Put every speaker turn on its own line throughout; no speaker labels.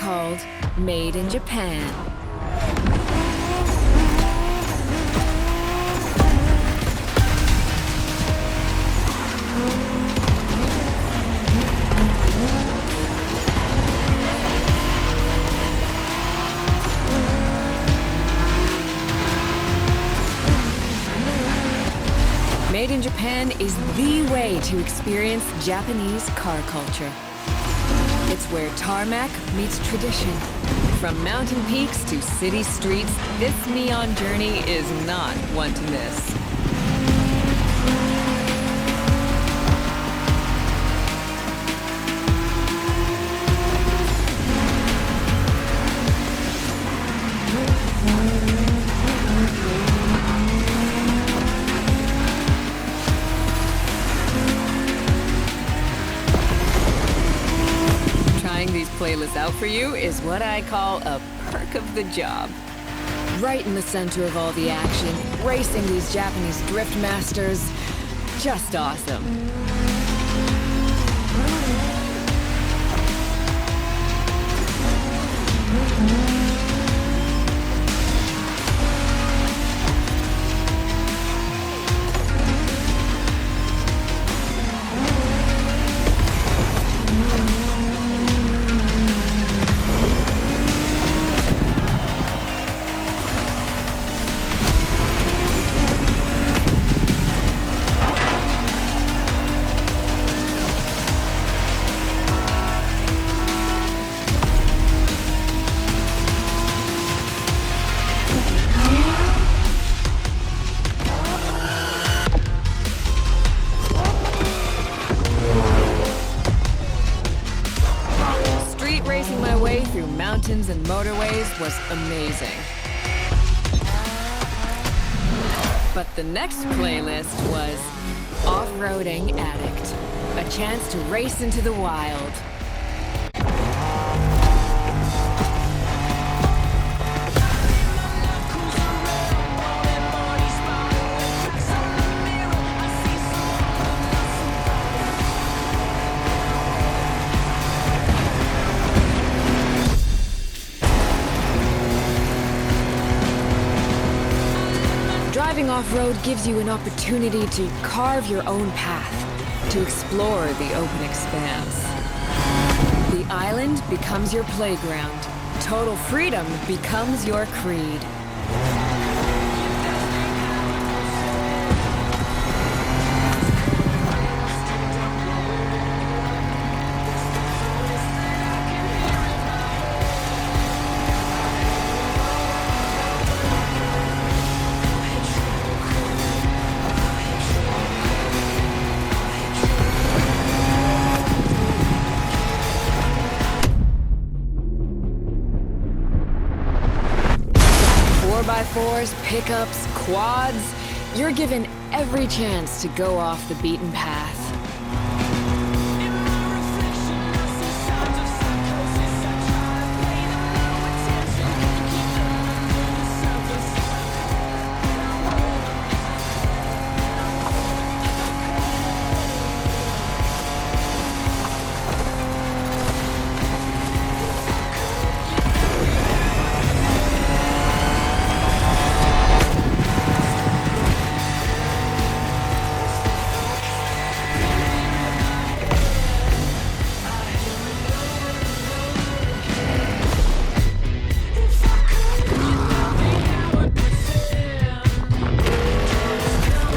called Made in Japan. Made in Japan is the way to experience Japanese car culture. It's where tarmac meets tradition. From mountain peaks to city streets, this neon journey is not one to miss. These playlists out for you is what I call a perk of the job. Right in the center of all the action, racing these Japanese drift masters, just awesome. Racing my way through mountains and motorways was amazing. But the next playlist was Off-Roading Addict, a chance to race into the wild. Driving off-road gives you an opportunity to carve your own path, to explore the open expanse. The island becomes your playground. Total freedom becomes your creed. By 4s, pickups, quads, you're given every chance to go off the beaten path.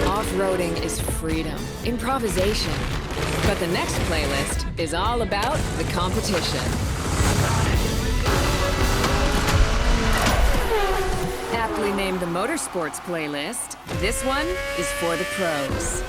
Off-roading is freedom, improvisation. But the next playlist is all about the competition. Aptly named the Motorsports playlist, this one is for the pros.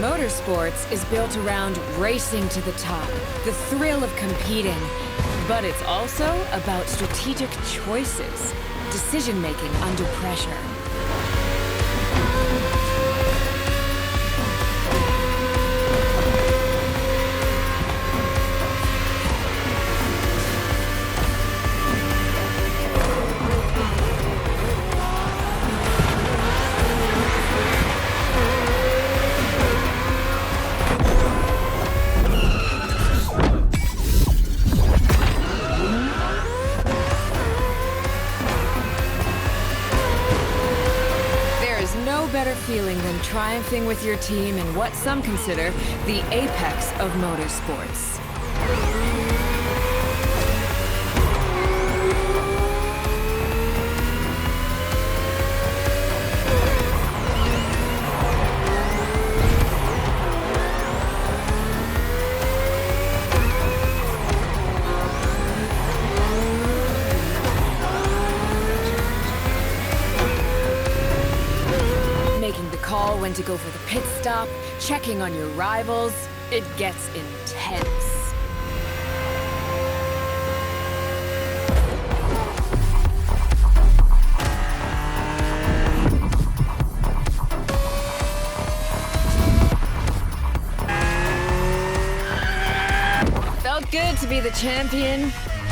Motorsports is built around racing to the top, the thrill of competing. But it's also about strategic choices, decision-making under pressure. than triumphing with your team in what some consider the apex of motorsports. When to go for the pit stop, checking on your rivals, it gets intense. Felt good to be the champion,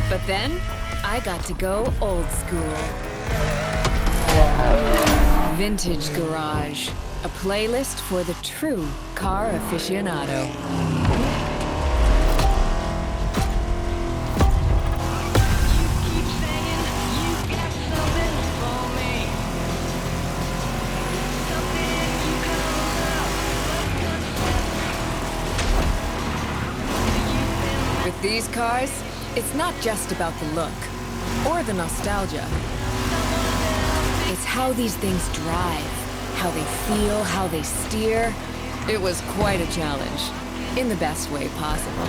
but then I got to go old school. Vintage Garage. A playlist for the true car aficionado. With these cars, it's not just about the look or the nostalgia. It's how these things drive. How they feel, how they steer. It was quite a challenge, in the best way possible.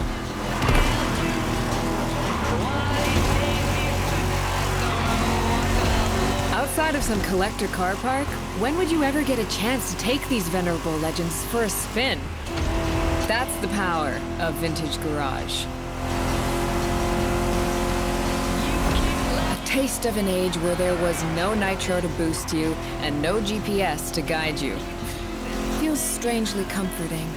Outside of some collector car park, when would you ever get a chance to take these venerable legends for a spin? That's the power of Vintage Garage. Taste of an age where there was no nitro to boost you and no GPS to guide you. Feels strangely comforting.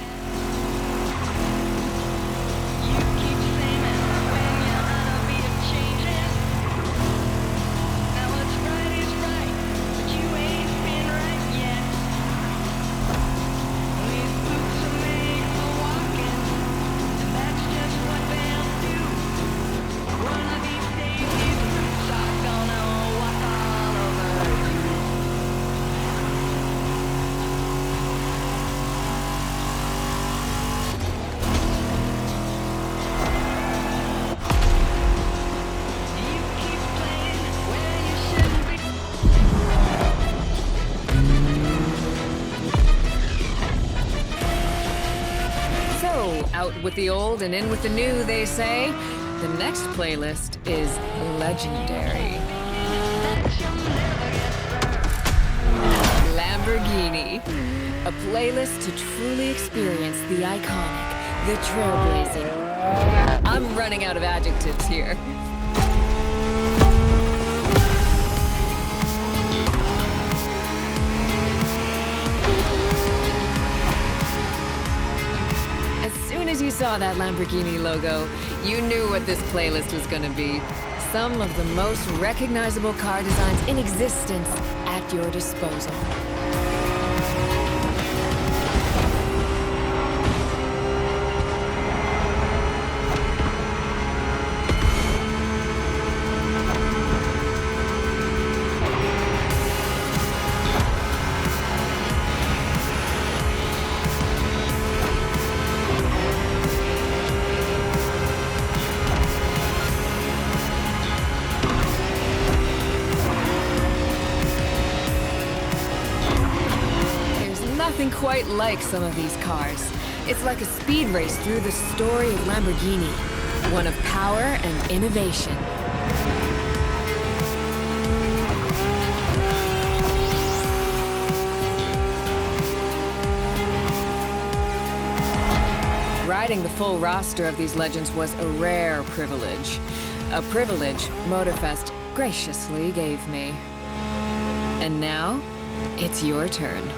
Out with the old and in with the new, they say. The next playlist is legendary. Lamborghini. A playlist to truly experience the iconic, the trailblazing. I'm running out of adjectives here. As you saw that Lamborghini logo, you knew what this playlist was going to be. Some of the most recognizable car designs in existence at your disposal. Nothing quite like some of these cars. It's like a speed race through the story of Lamborghini, one of power and innovation. Riding the full roster of these legends was a rare privilege. A privilege Motorfest graciously gave me. And now, it's your turn.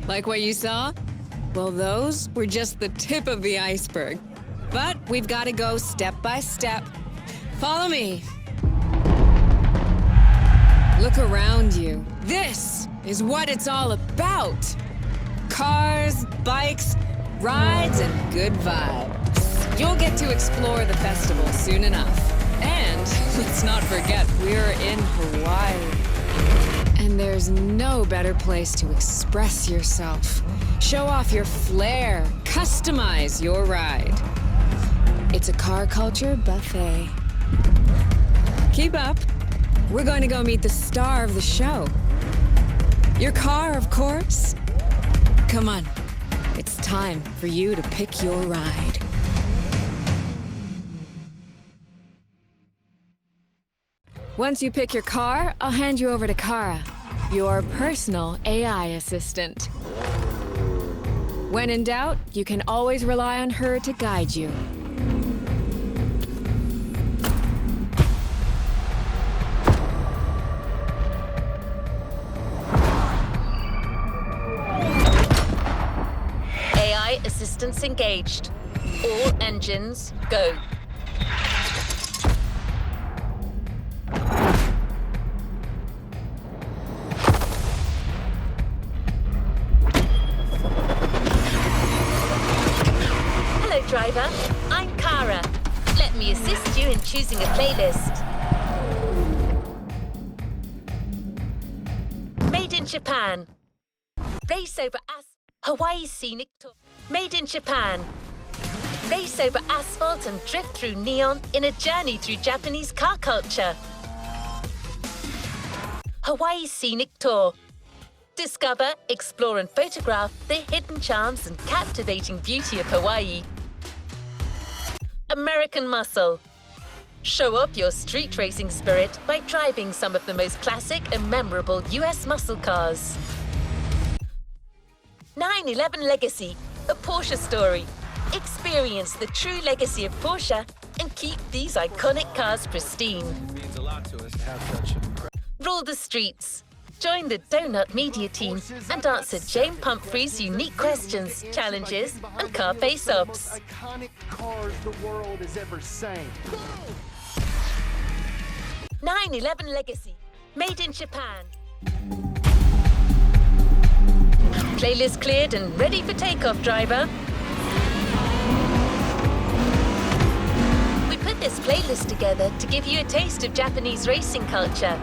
Like what you saw? Well, those were just the tip of the iceberg. But we've got to go step by step. Follow me. Look around you. This is what it's all about. Cars, bikes, rides, and good vibes. You'll get to explore the festival soon enough. And let's not forget, we're in Hawaii. And there's no better place to express yourself. Show off your flair. Customize your ride. It's a car culture buffet. Keep up. We're going to go meet the star of the show. Your car, of course. Come on. It's time for you to pick your ride. Once you pick your car, I'll hand you over to Kara, your personal AI assistant. When in doubt, you can always rely on her to guide you.
AI assistance engaged. All engines, go. Hello, driver. I'm Kara. Let me assist you in choosing a playlist. Made in Japan. Race over Hawaii scenic tour. Made in Japan. Race over asphalt and drift through neon in a journey through Japanese car culture. Hawaii scenic tour. Discover, explore and photograph the hidden charms and captivating beauty of Hawaii. American muscle. Show off your street racing spirit by driving some of the most classic and memorable US muscle cars. 911 Legacy, a Porsche story. Experience the true legacy of Porsche and keep these iconic cars pristine.
It means a lot to us to have such.
Rule the streets. Join the Donut Media team and answer Jane Pumphrey's unique questions, challenges, and car face-offs.
Iconic cars the world has ever seen.
911 Legacy, made in Japan. Playlist cleared and ready for takeoff, driver. We put this playlist together to give you a taste of Japanese racing culture.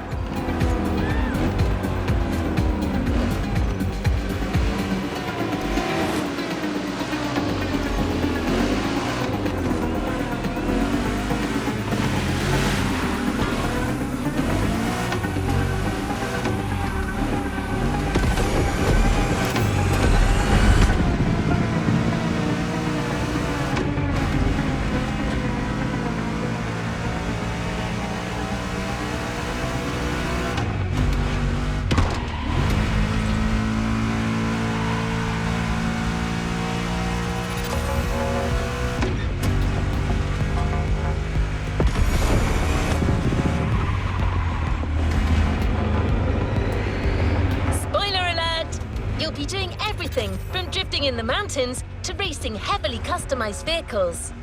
You'll be doing everything from drifting in the mountains to racing heavily customized vehicles.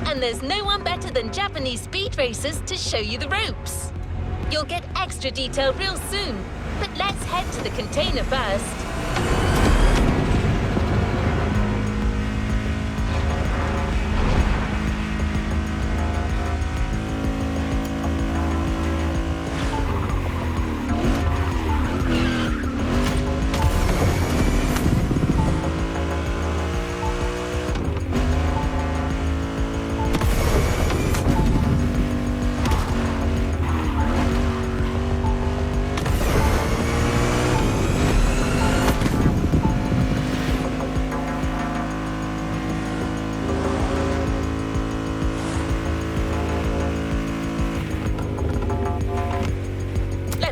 And there's no one better than Japanese speed racers to show you the ropes. You'll get extra detail real soon, but let's head to the container first.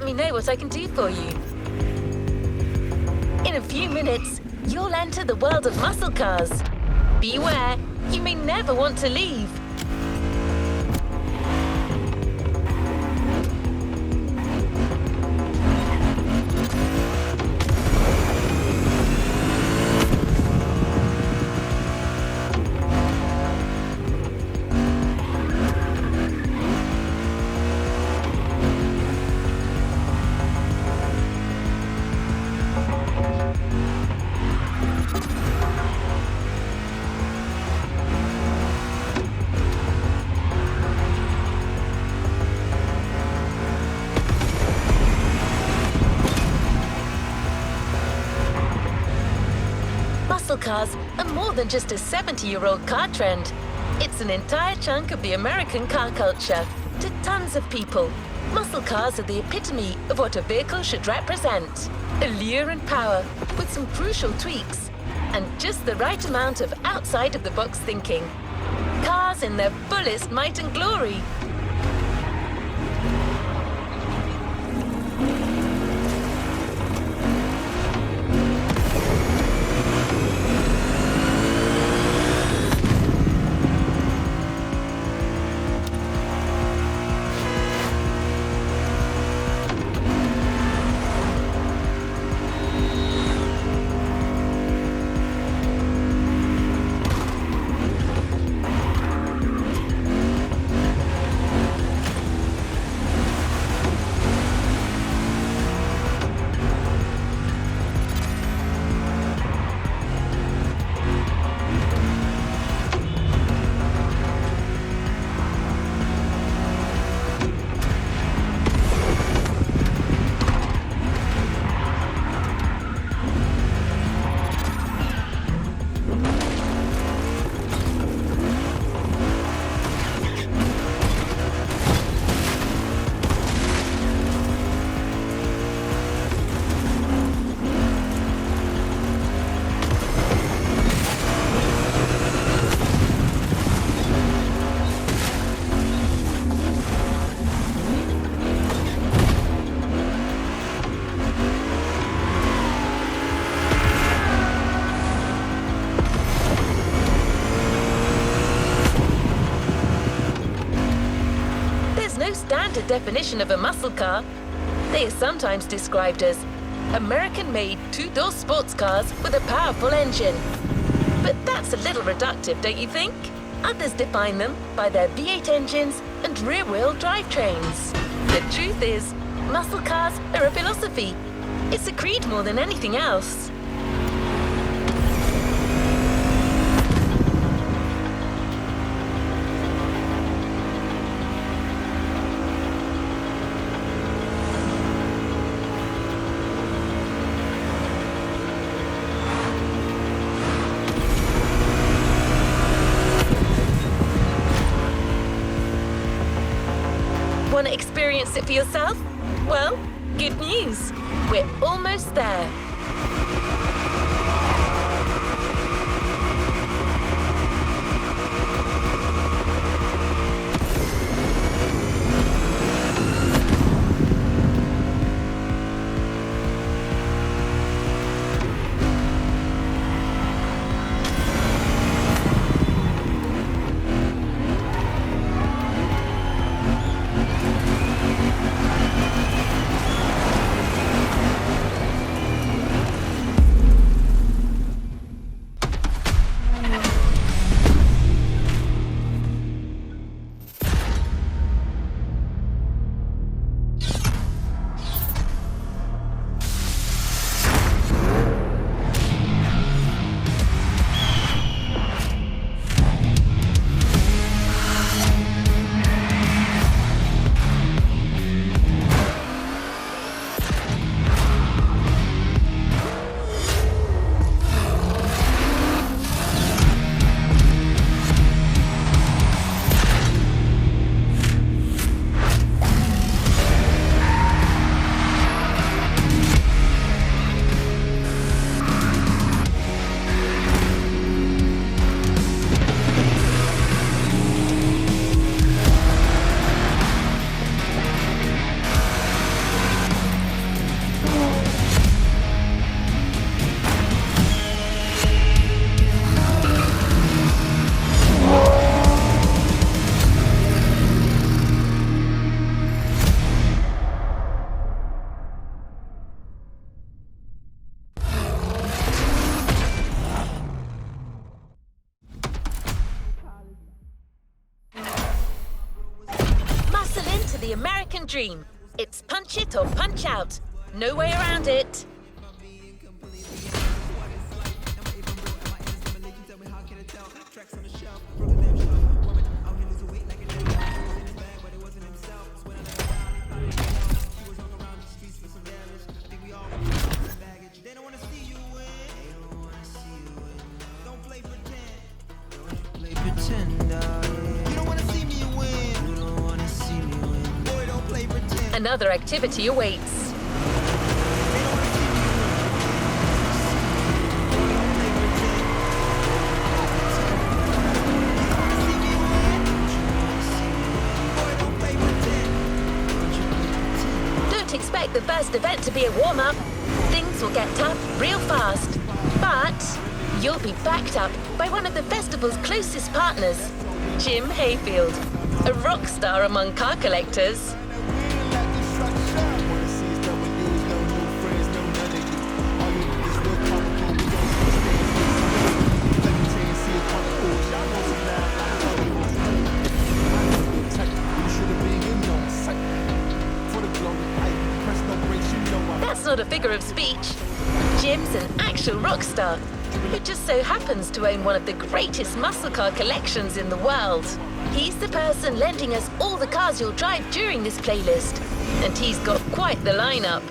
Know what I can do for you. In a few minutes, you'll enter the world of muscle cars. Beware, you may never want to leave. muscle cars are more than just a 70-year-old car trend. It's an entire chunk of the American car culture. To tons of people, muscle cars are the epitome of what a vehicle should represent. Allure and power, with some crucial tweaks, and just the right amount of outside-of-the-box thinking. Cars in their fullest might and glory. Standard definition of a muscle car. They are sometimes described as American-made two-door sports cars with a powerful engine. But that's a little reductive, don't you think? Others define them by their V8 engines and rear-wheel drivetrains. The truth is, muscle cars are a philosophy. It's a creed more than anything else. Want to experience it for yourself? Well, good news. We're almost there. The American dream. It's punch it or punch out. No way around it. Another activity awaits. Don't expect the first event to be a warm-up. Things will get tough real fast. But you'll be backed up by one of the festival's closest partners, Jim Hayfield, a rock star among car collectors. That's not a figure of speech. Jim's an actual rock star who just so happens to own one of the greatest muscle car collections in the world. He's the person lending us all the cars you'll drive during this playlist, and he's got quite the lineup.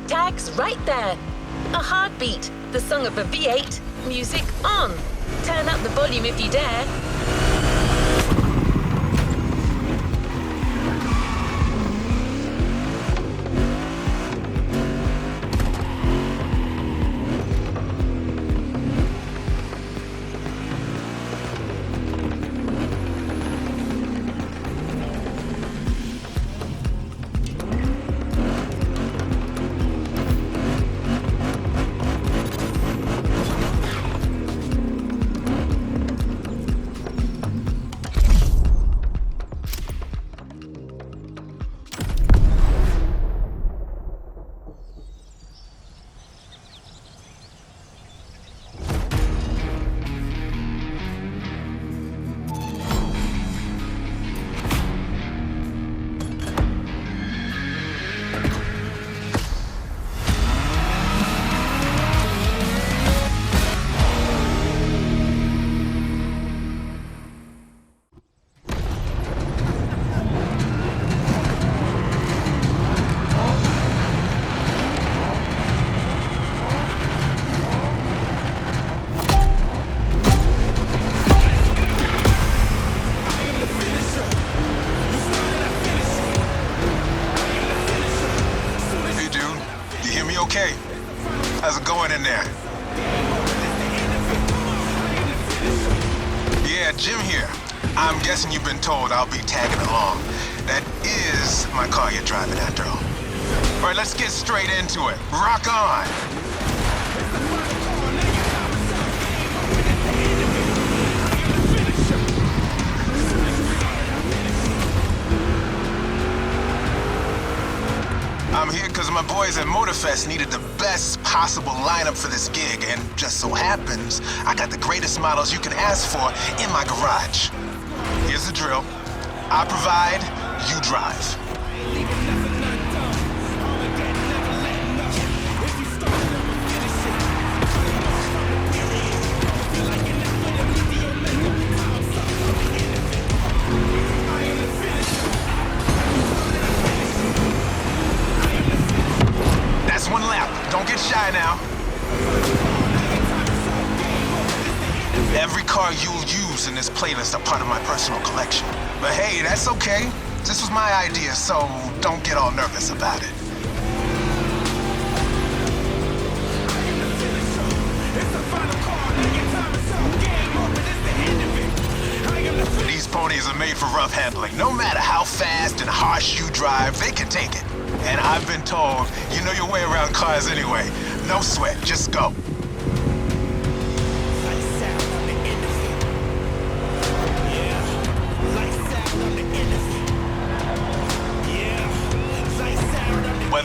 Tag's right there. A heartbeat, the song of a V8, music on. Turn up the volume if you dare.
How's it going in there? Yeah, Jim here. I'm guessing you've been told I'll be tagging along. That is my car you're driving after all. All right, let's get straight into it. Rock on! I'm here because my boys at Motorfest needed the best possible lineup for this gig, and just so happens, I got the greatest models you can ask for in my garage. Here's the drill. I provide, you drive. One lap. Don't get shy now. Every car you'll use in this playlist are part of my personal collection. But hey, that's okay. This was my idea, so don't get all nervous about it. These ponies are made for rough handling. No matter how fast and harsh you drive, they can take it. And I've been told, you know your way around cars anyway. No sweat, just go.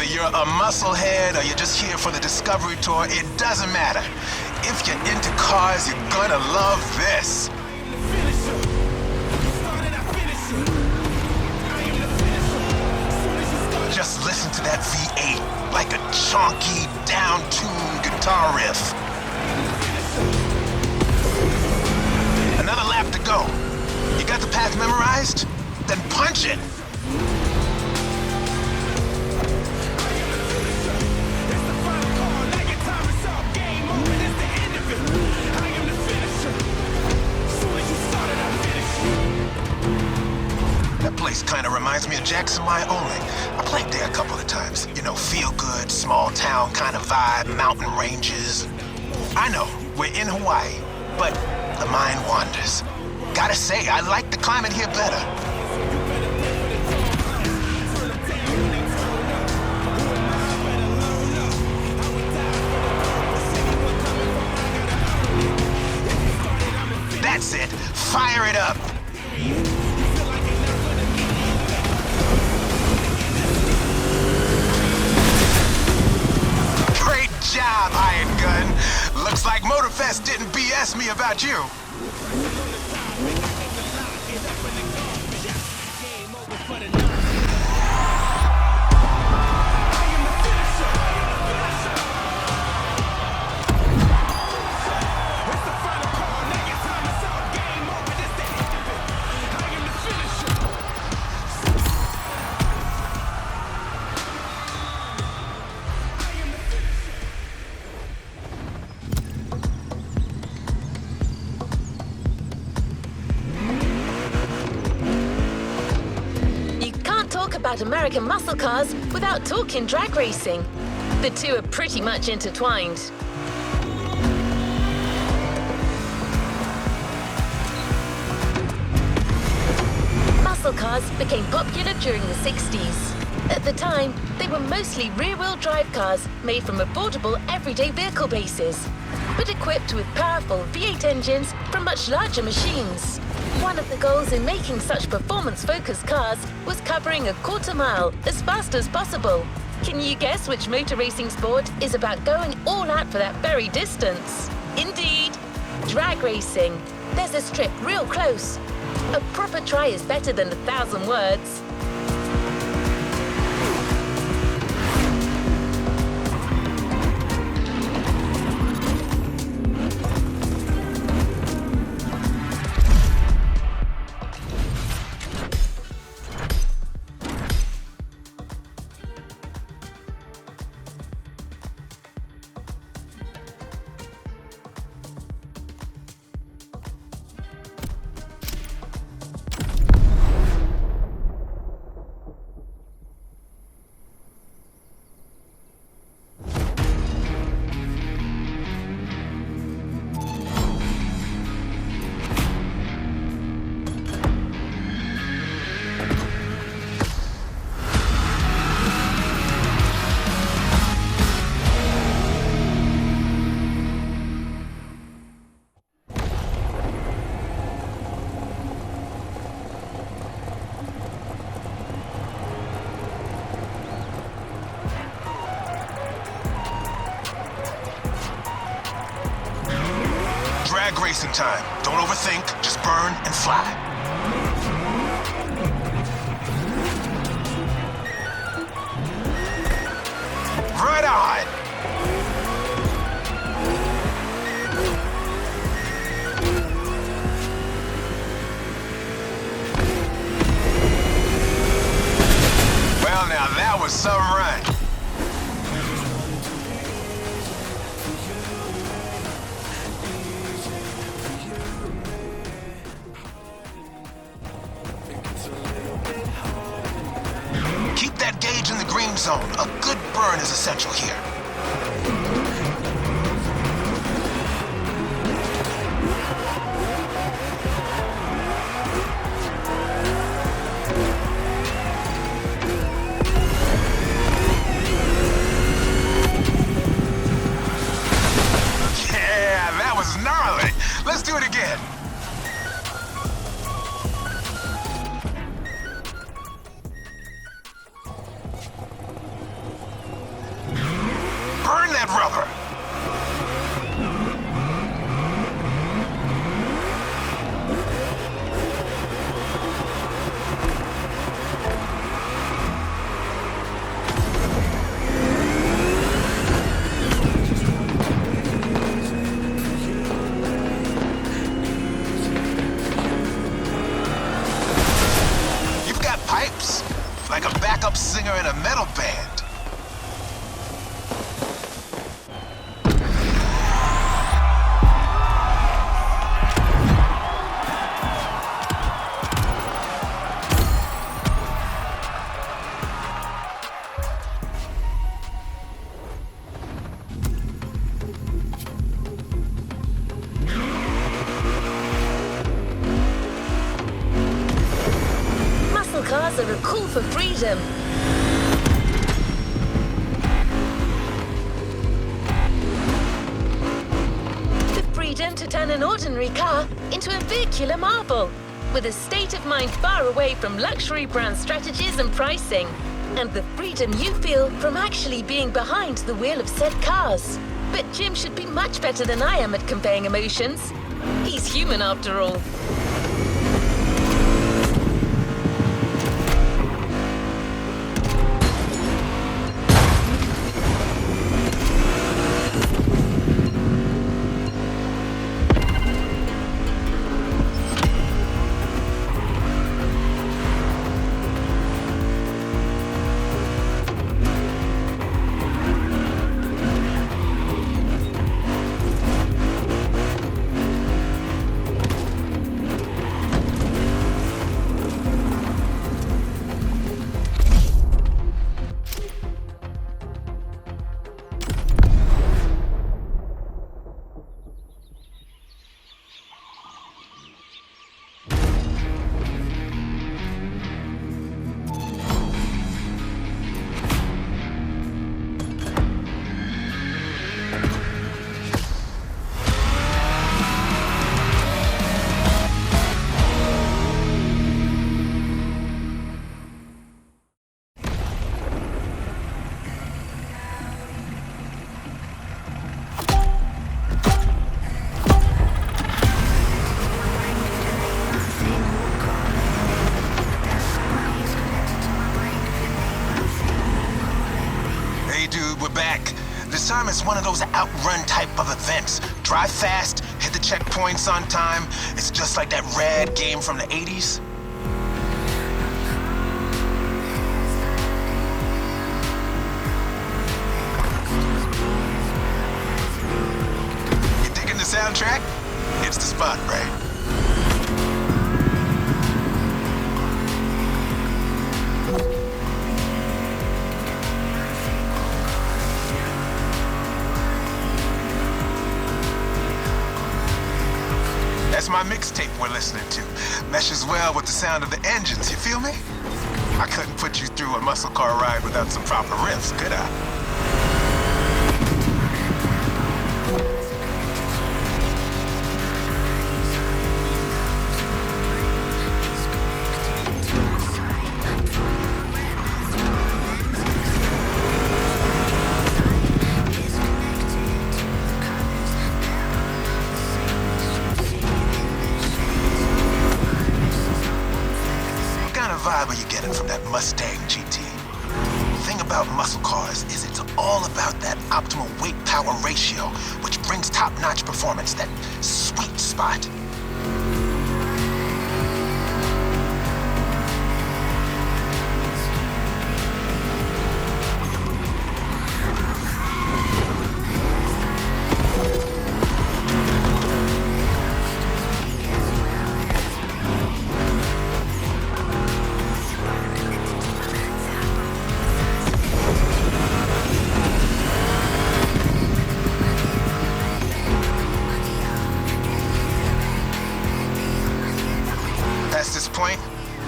you're a musclehead or you're just here for the Discovery Tour, it doesn't matter. If you're into cars, you're gonna love this. Just listen to that V8 like a chunky, down-tuned guitar riff. Another lap to go. You got the path memorized? Then punch it! That place kind of reminds me of Jackson, Wyoming. I played there a couple of times. You know, feel good, small town kind of vibe, mountain ranges. I know, we're in Hawaii, but the mind wanders. Gotta say, I like the climate here better. That's it. Fire it up. Great job, Hired Gun. Looks like Motorfest didn't BS me about you.
About American muscle cars without talking drag racing. The two are pretty much intertwined. Muscle cars became popular during the 60s. At the time, they were mostly rear-wheel drive cars made from affordable everyday vehicle bases, but equipped with powerful V8 engines from much larger machines. One of the goals in making such performance-focused cars was covering a quarter mile as fast as possible. Can you guess which motor racing sport is about going all out for that very distance? Indeed, drag racing. There's a strip real close. A proper try is better than 1,000 words.
Drag racing time. Don't overthink, just burn and fly. Right on! Well now, that was some run. Keep that gauge in the green zone. A good burn is essential here. Yeah, that was gnarly. Let's do it again. like a backup singer in a metal band.
Muscle cars are a call for freedom. The freedom to turn an ordinary car into a vehicular marvel, with a state of mind far away from luxury brand strategies and pricing, and the freedom you feel from actually being behind the wheel of said cars. But Jim should be much better than I am at conveying emotions. He's human after all.
This time it's one of those outrun type of events. Drive fast, hit the checkpoints on time. It's just like that Red game from the 80s. You digging the soundtrack? It's the spot, right? That's my mixtape we're listening to. Meshes well with the sound of the engines, you feel me? I couldn't put you through a muscle car ride without some proper riffs, could I? Vibe are you getting from that Mustang GT? The thing about muscle cars is it's all about that optimal weight-power ratio, which brings top-notch performance, that sweet spot. Past this point,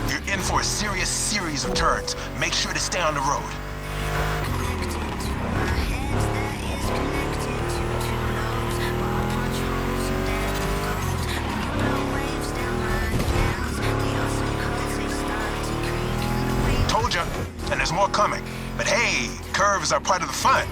you're in for a serious series of turns. Make sure to stay on the road. Told ya, and there's more coming. But hey, curves are part of the fun.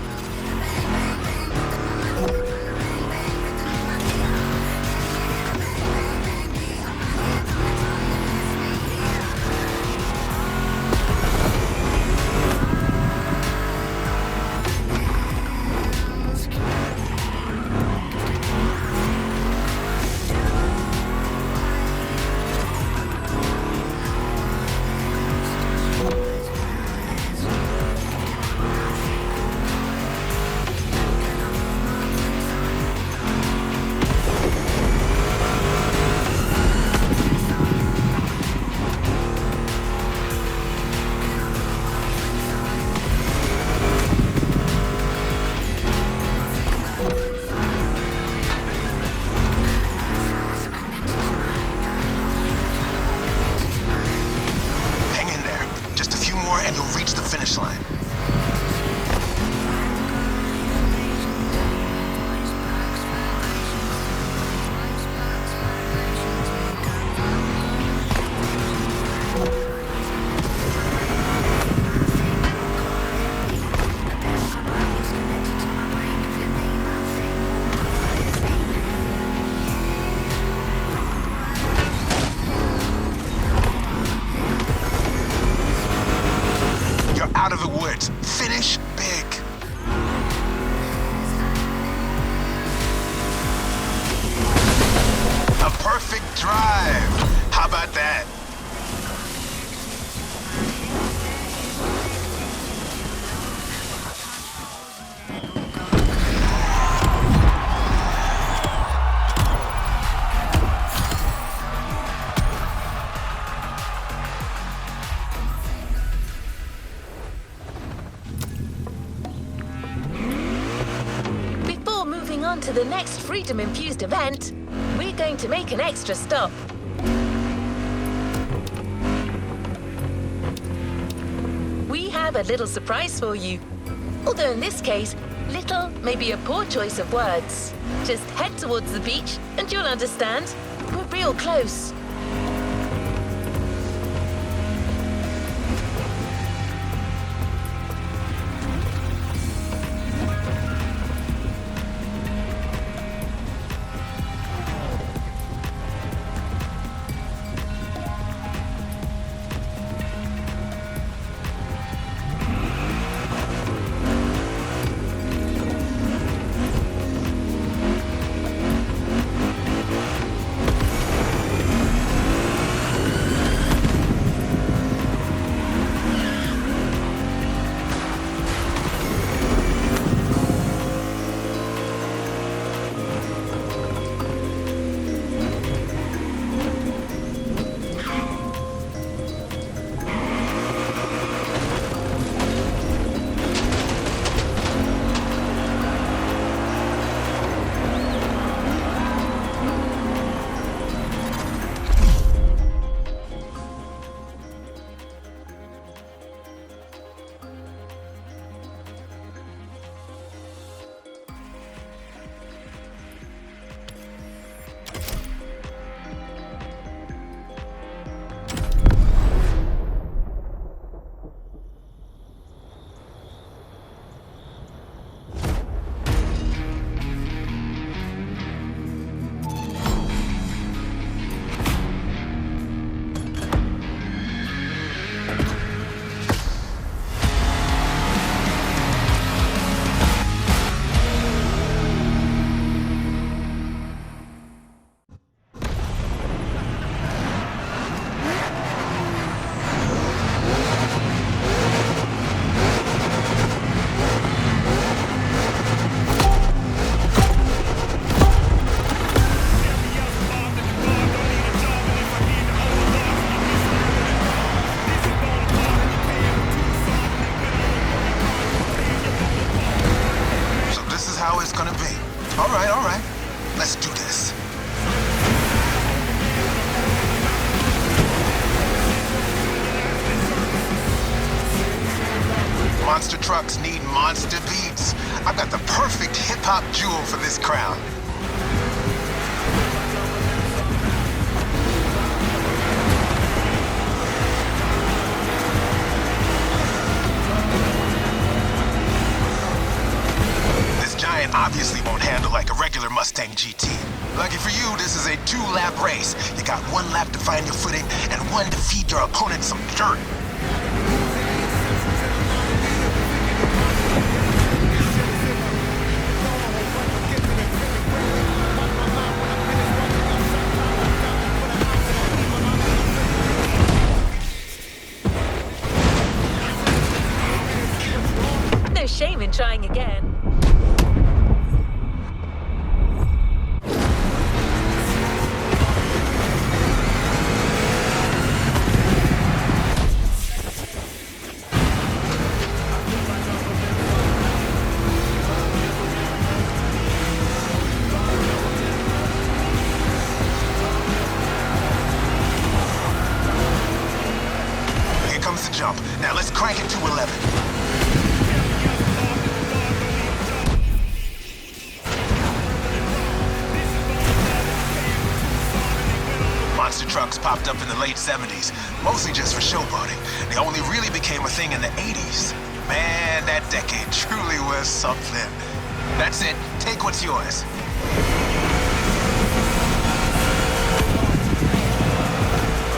finish line. Out of the woods. Finish big. A perfect drive. How about that?
On to the next freedom-infused event, we're going to make an extra stop. We have a little surprise for you. Although in this case, little may be a poor choice of words. Just head towards the beach and you'll understand. We're real close.
All right. Let's do this. Monster trucks need monster beats. I've got the perfect hip-hop jewel for this crown. This giant obviously won't handle like a regular Mustang GT. Lucky for you, this is a 2-lap race. You got 1 lap to find your footing and 1 to feed your opponent some dirt.
No shame in trying again.
Here comes the jump. Now let's crank it to 11. Monster trucks popped up in the late 70s, mostly just for showboating. They only really became a thing in the 80s. Man, that decade truly was something. That's it. Take what's yours.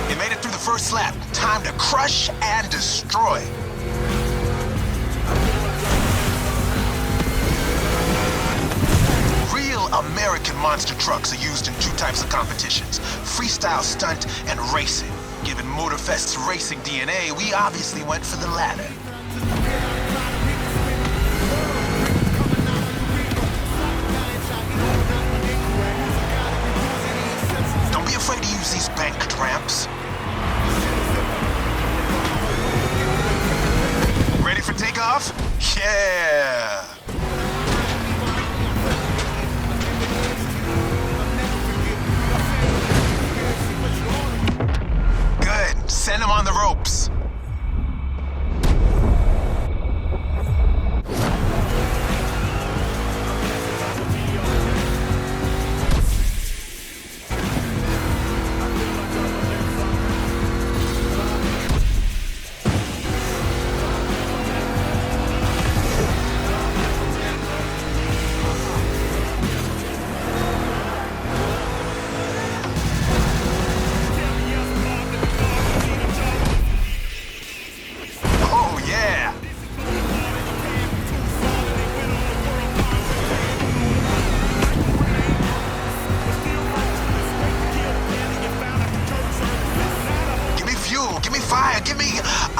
You made it through the first lap. Time to crush and destroy. Real American monster trucks are used in two types of competitions: freestyle stunt and racing. Given Motorfest's racing DNA, we obviously went for the latter. Don't be afraid to use these banked ramps. Ready for takeoff? Yeah! Send him on the ropes.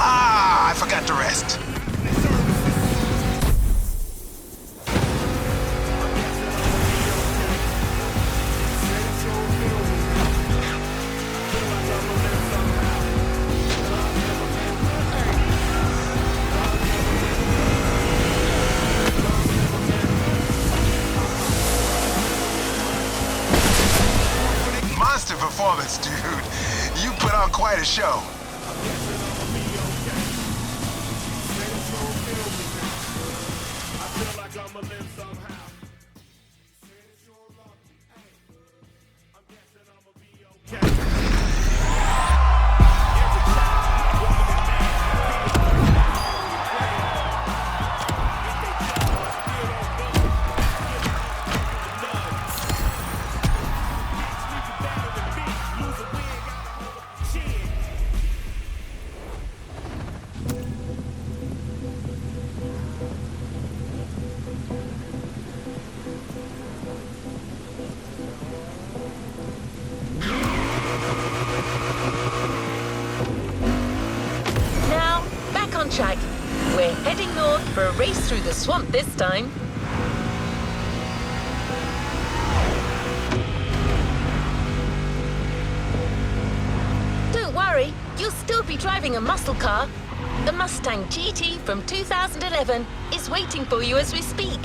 I forgot to rest. Monster performance, dude. You put on quite a show.
Track. We're heading north for a race through the swamp this time. Don't worry, you'll still be driving a muscle car. The Mustang GT from 2011 is waiting for you as we speak.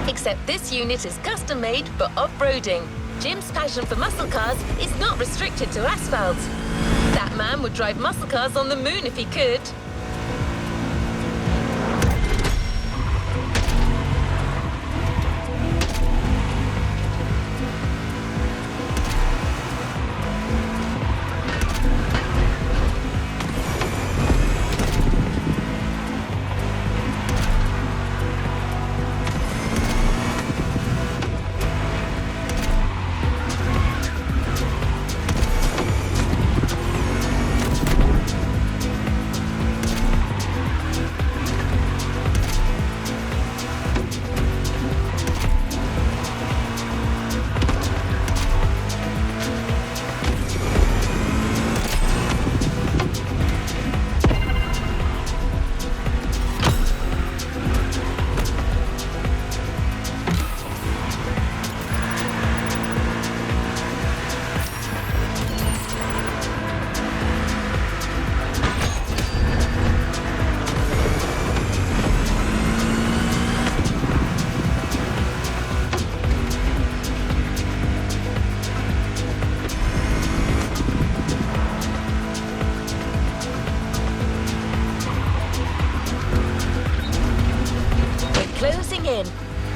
Except this unit is custom made for off-roading. Jim's passion for muscle cars is not restricted to asphalt. That man would drive muscle cars on the moon if he could.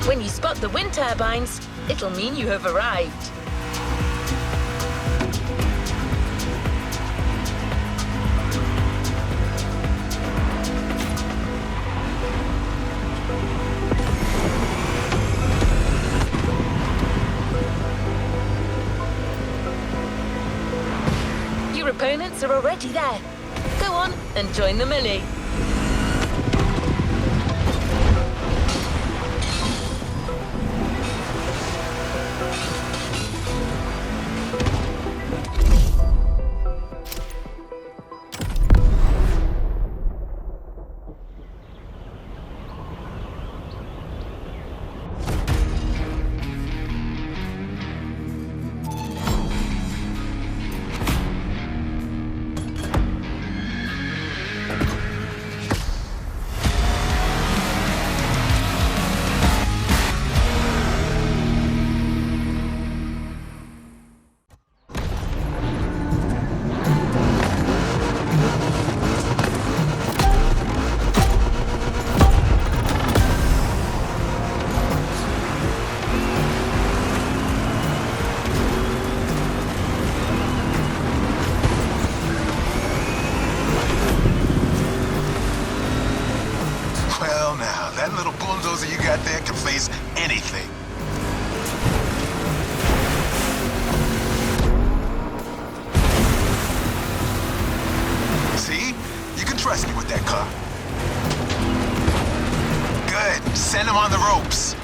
When you spot the wind turbines, it'll mean you have arrived. Your opponents are already there. Go on and join the melee.
That little bulldozer you got there can face anything. See? You can trust me with that car. Good. Send him on the ropes.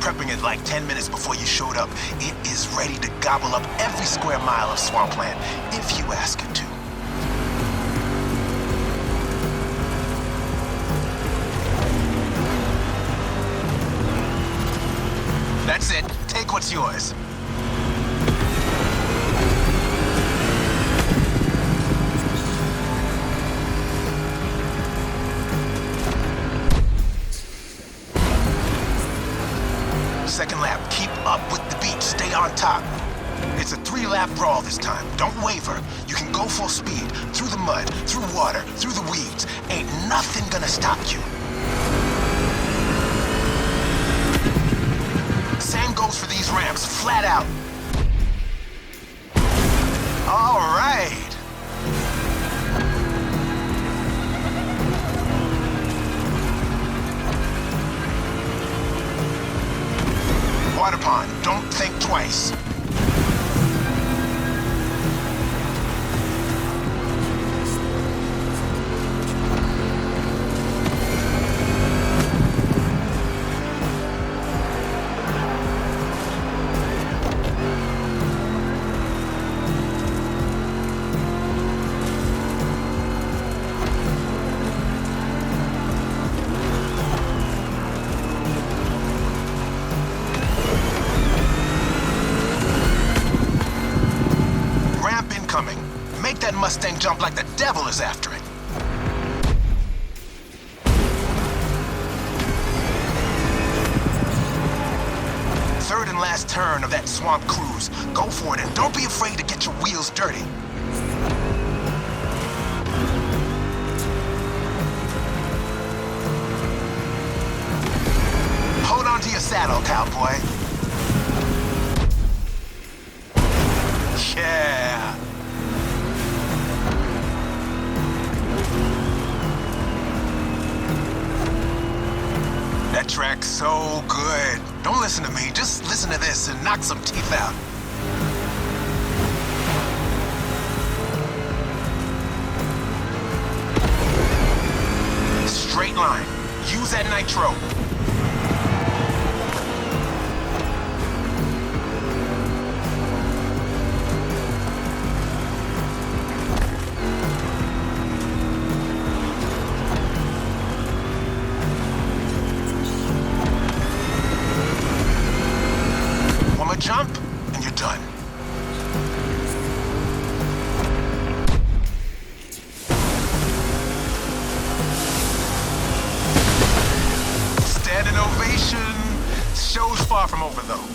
Prepping it like 10 minutes before you showed up. It is ready to gobble up every square mile of swampland, if you ask it to. That's it. Take what's yours. Second lap, keep up with the beat, stay on top. It's a 3-lap brawl this time, don't waver. You can go full speed, through the mud, through water, through the weeds. Ain't nothing gonna stop you. Same goes for these ramps, flat out. All right. Water pond, don't think twice. Make that Mustang jump like the devil is after it. Third and last turn of that swamp cruise. Go for it and don't be afraid to get your wheels dirty. Hold on to your saddle, cowboy. Yeah. That track's so good. Don't listen to me, just listen to this and knock some teeth out. Straight line. Use that nitro. Jump, and you're done. Standing ovation. Show's far from over, though.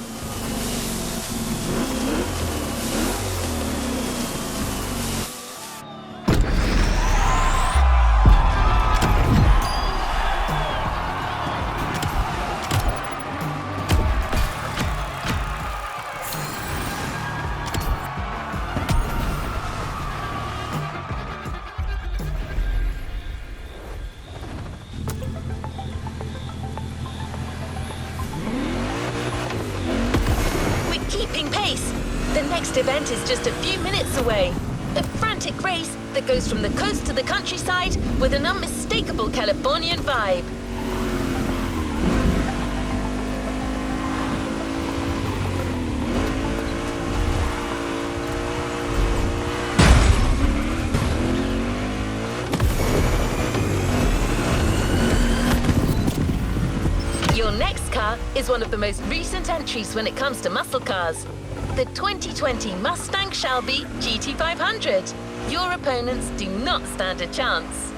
The next event is just a few minutes away. A frantic race that goes from the coast to the countryside with an unmistakable Californian vibe. Your next car is one of the most recent entries when it comes to muscle cars. The 2020 Mustang Shelby GT500. Your opponents do not stand a chance.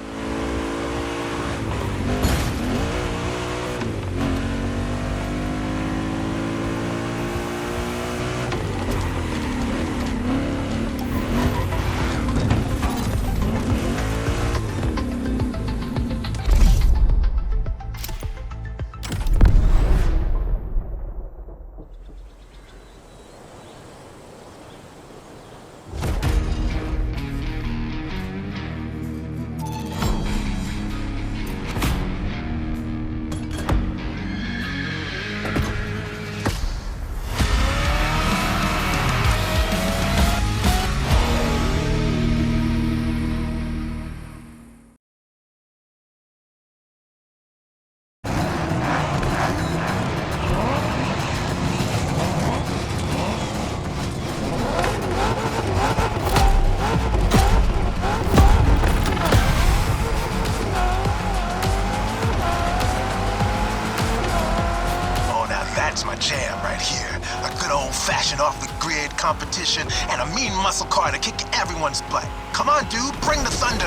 That's my jam right here. A good old-fashioned off-the-grid competition and a mean muscle car to kick everyone's butt. Come on, dude, bring the thunder.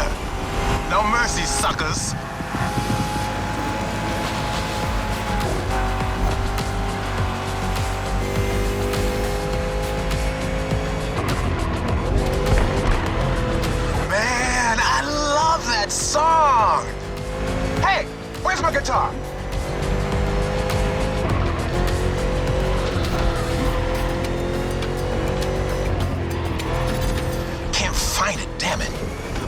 No mercy, suckers. Man, I love that song. Hey, where's my guitar? Find it, damn it.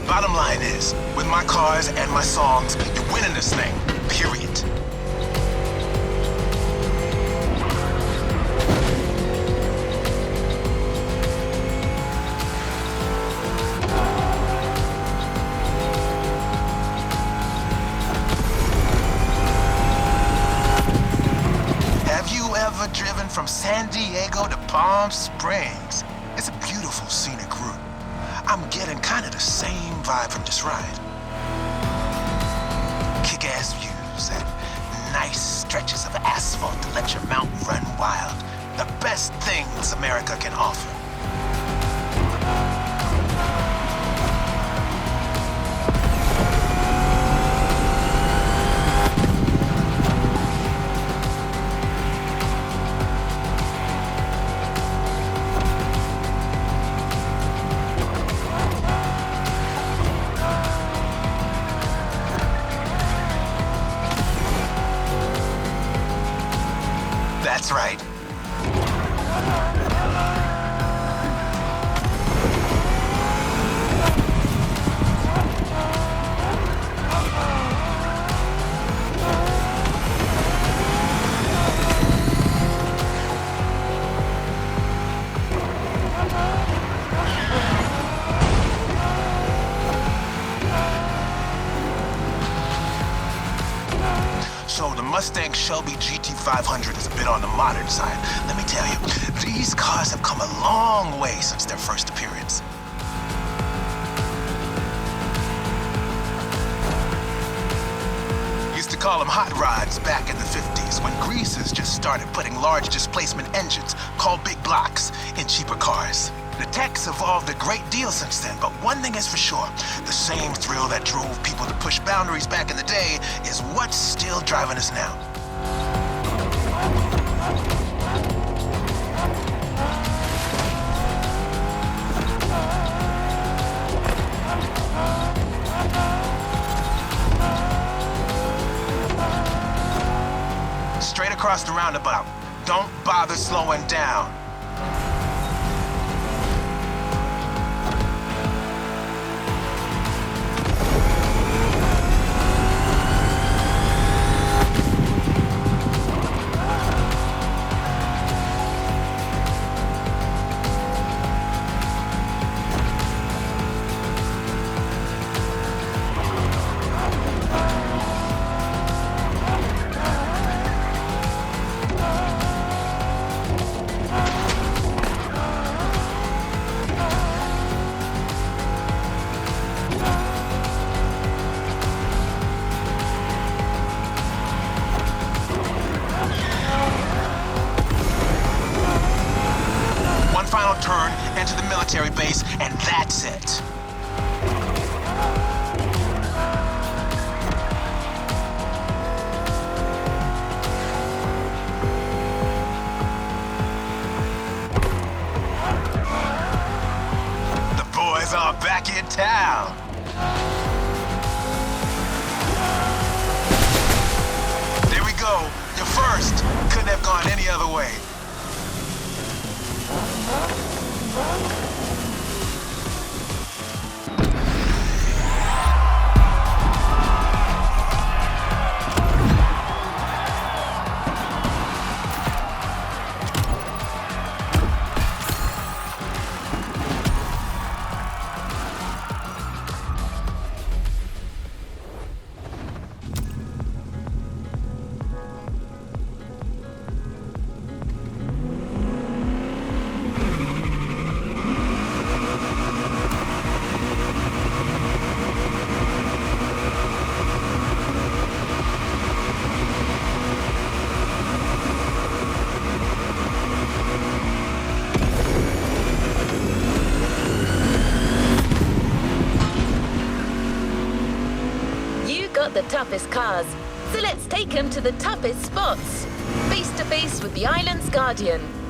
Bottom line is, with my cars and my songs, you're winning this thing, period. Have you ever driven from San Diego to Palm Springs? It's a beautiful scenic route. I'm getting kind of the same vibe from this ride. Kick-ass views and nice stretches of asphalt to let your mount run wild. The best things America can offer. That's right. So the Mustang Shelby GT500 is a bit on the modern side. Let me tell you, these cars have come a long way since their first appearance. Used to call them hot rods back in the 50s when greasers just started putting large displacement engines, called big blocks, in cheaper cars. The tech's evolved a great deal since then, but one thing is for sure, the same thrill that drove people to push boundaries back in the day is what's still driving us now. Straight across the roundabout. Don't bother slowing down. back in town. There we go. You're first. Couldn't have gone any other way.
The toughest cars, so let's take them to the toughest spots. Face to face with the island's guardian.